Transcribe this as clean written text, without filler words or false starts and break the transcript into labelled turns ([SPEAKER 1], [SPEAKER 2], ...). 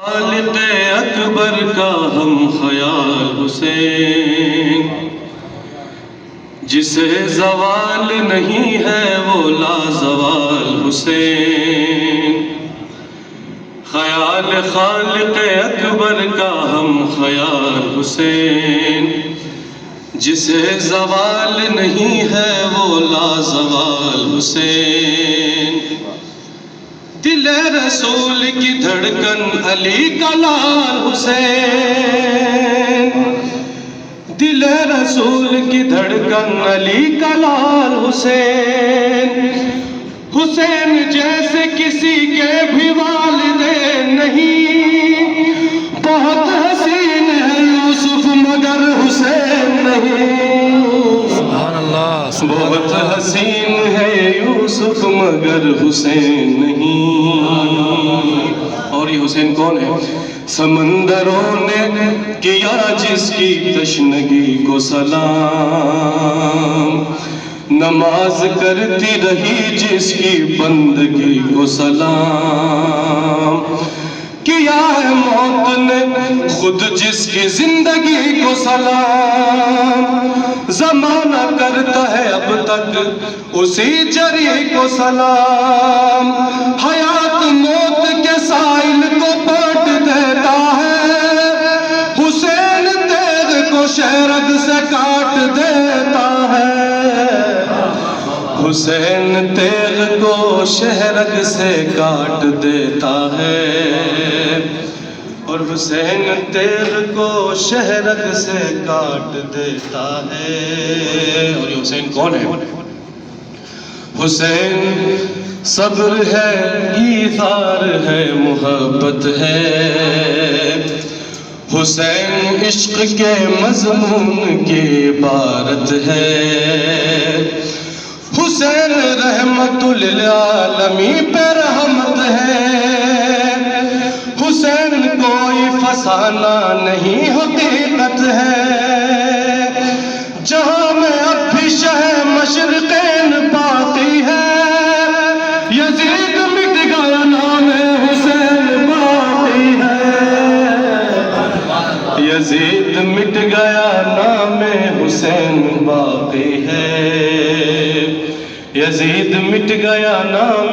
[SPEAKER 1] خالق اکبر کا ہم خیال حسین، جسے زوال نہیں ہے وہ لازوال حسین۔ خیال خالق اکبر کا ہم خیال حسین، جسے زوال نہیں ہے وہ لازوال حسین۔ دل رسول کی دھڑکن علی کا لال حسین، دل رسول کی دھڑکن علی کا لال حسین۔ حسین جیسے کسی کے بھی والدین نہیں، بہت حسین ہے یوسف مگر حسین نہیں۔
[SPEAKER 2] سبحان اللہ،
[SPEAKER 1] بہت حسین ہے یوسف مگر حسین نہیں۔ اور یہ حسین کون ہے؟ سمندروں نے کیا جس کی تشنگی کو سلام، نماز کرتی رہی جس کی بندگی کو سلام، کیا ہے موت نے خود جس کی زندگی کو سلام، زمانہ کرتا ہے اب تک اسی جری کو سلام، حیات موت کے سائل کو پاٹ دیتا ہے، حسین تیغ کو شہرگ سے کاٹ دیتا ہے، حسین تیغ کو شہرگ سے کاٹ دیتا ہے، اور حسین تیغ کو شہرگ سے کاٹ دیتا ہے۔ اور یہ حسین کون ہے؟ حسین صبر ہے، ایثار ہے، محبت ہے، حسین عشق کے مضمون کی عبارت ہے، حسین رحمت للعالمین پہ رحمت ہے، حسین کوئی فسانہ نہیں حقیقت ہے، جہاں میں اب بھی شہ مشرقین باقی ہے، یزید مٹ گیا نام حسین باقی ہے، یزید مٹ گیا نام حسین باقی ہے، یزید مٹ گیا نام